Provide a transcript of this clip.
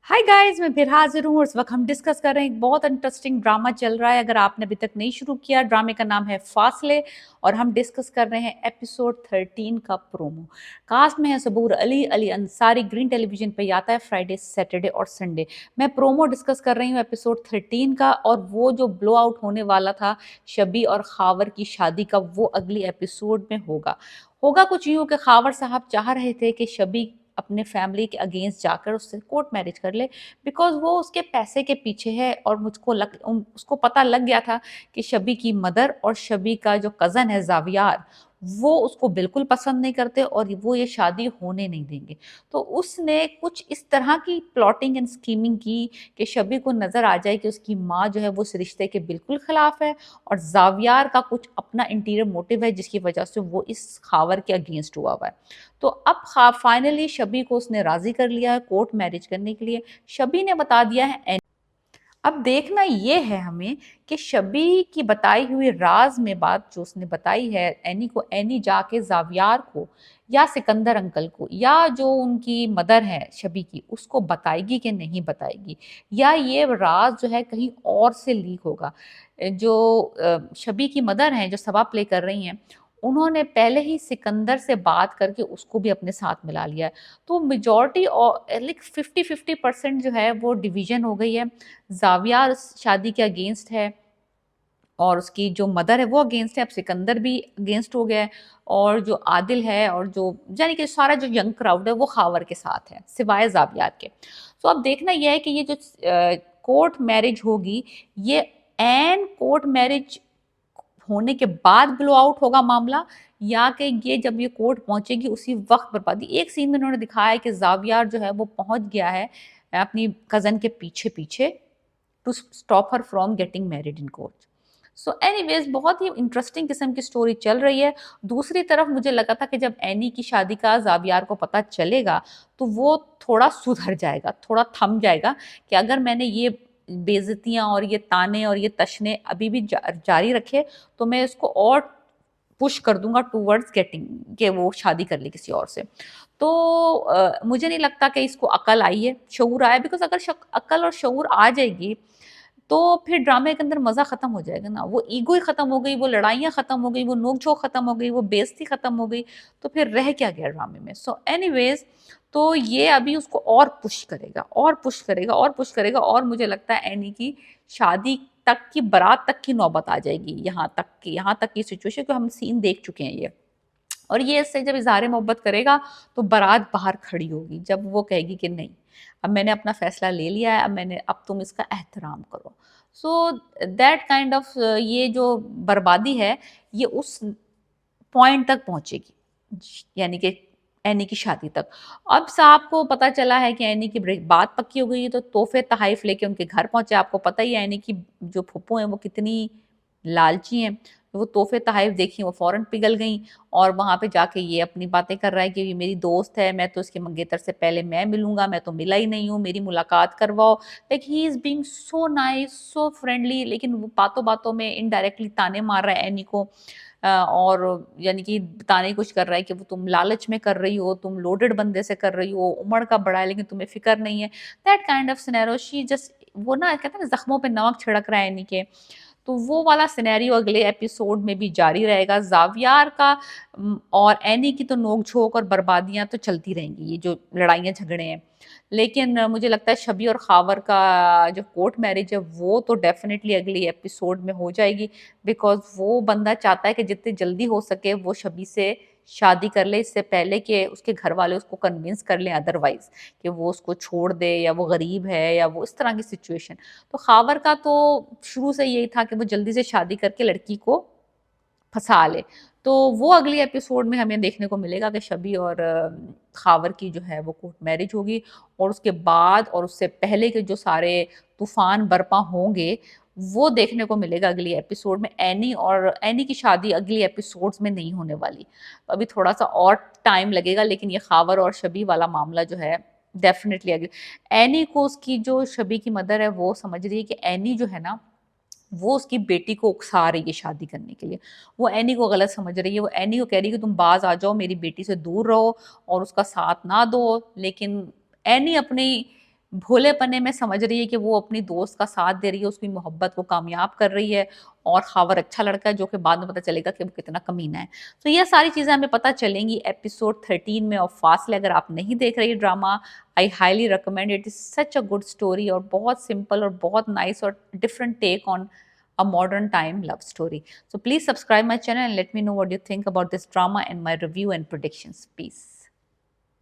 Hi guys, मैं फिर हाजिर हूँ और इस वक्त हम डिस्कस कर रहे हैं। एक बहुत इंटरेस्टिंग ड्रामा चल रहा है। अगर आपने अभी तक नहीं शुरू किया, ड्रामे का नाम है फासले और हम डिस्कस कर रहे हैं एपिसोड 13 का प्रोमो। कास्ट में है सबूर अली, अली अंसारी। ग्रीन टेलीविजन पे आता है फ्राइडे, सैटरडे और संडे। मैं प्रोमो डिस्कस कर रही हूँ एपिसोड 13 का, और वो जो ब्लो आउट होने वाला था शबी और खावर की शादी का, वो अगली एपिसोड में होगा। होगा कुछ यूँ कि खावर साहब चाह रहे थे कि शबी अपने फैमिली के अगेंस्ट जाकर उससे कोर्ट मैरिज कर ले, बिकॉज वो उसके पैसे के पीछे है। और उसको पता लग गया था कि शबी की मदर और शबी का जो कज़न है जावियार, वो उसको बिल्कुल पसंद नहीं करते और वो ये शादी होने नहीं देंगे। तो उसने कुछ इस तरह की प्लॉटिंग एंड स्कीमिंग की कि शबी को नज़र आ जाए कि उसकी माँ जो है वो इस रिश्ते के बिल्कुल खिलाफ है, और जावियार का कुछ अपना इंटीरियर मोटिव है जिसकी वजह से वो इस खावर के अगेंस्ट हुआ हुआ है। तो अब फाइनली शबी को उसने राजी कर लिया है कोर्ट मैरिज करने के लिए। शबी ने बता दिया है। अब देखना ये है हमें कि शबी की बताई हुई राज में बात जो उसने बताई है एनी को, एनी जाके जावियार को या सिकंदर अंकल को या जो उनकी मदर है शबी की, उसको बताएगी कि नहीं बताएगी, या ये राज जो है कहीं और से लीक होगा। जो शबी की मदर हैं जो सभा प्ले कर रही हैं, उन्होंने पहले ही सिकंदर से बात करके उसको भी अपने साथ मिला लिया है। तो मेजॉरिटी और लाइक 50-50% जो है वो डिवीजन हो गई है। जाविया उस शादी के अगेंस्ट है और उसकी जो मदर है वो अगेंस्ट है। अब सिकंदर भी अगेंस्ट हो गया है, और जो आदिल है और जो यानी कि सारा जो यंग क्राउड है वो खावर के साथ है सिवाय जावियात के। तो अब देखना यह है कि ये जो कोर्ट मैरिज होगी, ये एन कोर्ट मैरिज होने के बाद ब्लो आउट होगा मामला, या कि ये जब ये कोर्ट पहुंचेगी उसी वक्त बर्बादी। एक सीन में उन्होंने दिखाया है कि जावियार जो है वो पहुंच गया है अपनी कजन के पीछे पीछे to stop her from getting married in court. So anyways, बहुत ही इंटरेस्टिंग किस्म की स्टोरी चल रही है। दूसरी तरफ मुझे लगा था कि जब एनी की शादी का जावियार को पता चलेगा तो वो थोड़ा सुधर जाएगा, थोड़ा थम जाएगा कि अगर मैंने ये बेइज्जतियां और ये ताने और ये तशने अभी भी जारी रखे तो मैं इसको और पुश कर दूंगा टूवर्ड्स गेटिंग कि वो शादी कर ले किसी और से। तो मुझे नहीं लगता कि इसको अकल आई है, शऊर आया। बिकॉज अगर अकल और शऊर आ जाएगी तो फिर ड्रामे के अंदर मजा खत्म हो जाएगा ना। वो ईगो ही खत्म हो गई, वो लड़ाइयाँ खत्म हो गई, वो नोक-झोंक खत्म हो गई, वो बेइज्जती खत्म हो गई, तो फिर रह क्या गया ड्रामे में। सो एनीवेज, तो ये अभी उसको और पुश करेगा और पुश करेगा और पुश करेगा, और मुझे लगता है एनी की शादी तक की, बारात तक की नौबत आ जाएगी। यहाँ तक की सिचुएशन को हम सीन देख चुके हैं ये। और ये इससे जब इजहार मोहब्बत करेगा तो बारात बाहर खड़ी होगी, जब वो कहेगी कि नहीं, अब मैंने अपना फैसला ले लिया है, अब तुम इसका एहतराम करो। सो दैट काइंड ऑफ, ये जो बर्बादी है ये उस पॉइंट तक पहुंचेगी, यानी कि एनी की शादी तक। अब साहब को पता चला है कि एनी की बात पक्की हो गई है, तो तोहफे तहाइफ लेके उनके घर पहुंचे। आपको पता ही है एनी की जो फुप्पो हैं वो कितनी लालची हैं। तो वो तोहफे तहाइफ देखी, वो फौरन पिघल गई, और वहां पे जाके ये अपनी बातें कर रहा है कि ये मेरी दोस्त है, मैं तो इसके मंगेतर से पहले मैं मिलूंगा, मैं तो मिला ही नहीं हूँ, मेरी मुलाकात करवाओ। Like he is being so nice, so friendly, लेकिन वो बातों बातों में इनडायरेक्टली ताने मार रहा है एनी को। और यानी कि बताने की कोशिश कर रहा है कि वो तुम लालच में कर रही हो, तुम लोडेड बंदे से कर रही हो, उम्र का बड़ा है लेकिन तुम्हें फिक्र नहीं है। That kind of scenario, she just, वो ना कहते हैं ना जख्मों पे नमक छिड़क रहा है यानी के। तो वो वाला सिनेरियो अगले एपिसोड में भी जारी रहेगा। जावियार का और एनी की तो नोक-झोंक और बर्बादियाँ तो चलती रहेंगी, ये जो लड़ाइयाँ झगड़े हैं। लेकिन मुझे लगता है शबी और खावर का जो कोर्ट मैरिज है वो तो डेफ़िनेटली अगली एपिसोड में हो जाएगी, बिकॉज़ वो बंदा चाहता है कि जितनी जल्दी हो सके वो शबी से शादी कर ले, इससे पहले कि उसके घर वाले उसको कन्विंस कर लें अदरवाइज़, कि वो उसको छोड़ दे या वो गरीब है या वो इस तरह की सिचुएशन। तो खावर का तो शुरू से यही था कि वो जल्दी से शादी करके लड़की को फंसा ले। तो वो अगली एपिसोड में हमें देखने को मिलेगा कि शबी और खावर की जो है वो कोर्ट मैरिज होगी, और उसके बाद और उससे पहले के जो सारे तूफान बरपा होंगे वो देखने को मिलेगा अगली एपिसोड में। एनी की शादी अगली एपिसोड्स में नहीं होने वाली, तो अभी थोड़ा सा और टाइम लगेगा। लेकिन ये खावर और शबी वाला मामला जो है डेफिनेटली अगली, एनी को उसकी जो शबी की मदर है वो समझ रही है कि एनी जो है ना वो उसकी बेटी को उकसा रही है शादी करने के लिए। वो एनी को गलत समझ रही है, वो एनी को कह रही है कि तुम बाज आ जाओ, मेरी बेटी से दूर रहो और उसका साथ ना दो। लेकिन एनी अपनी भोलेपने में समझ रही है कि वो अपनी दोस्त का साथ दे रही है, उसकी मोहब्बत को कामयाब कर रही है और ख़ावर अच्छा लड़का है, जो कि बाद में पता चलेगा कि वो कितना कमीना है। तो ये सारी चीज़ें हमें पता चलेंगी एपिसोड 13 में ऑफ फासले। अगर आप नहीं देख रहे ये drama, I highly recommend, it is such a good story और बहुत सिंपल और बहुत नाइस और different take on a modern time love story. So please subscribe my channel and let me know what you think about this drama and my review and predictions. Peace.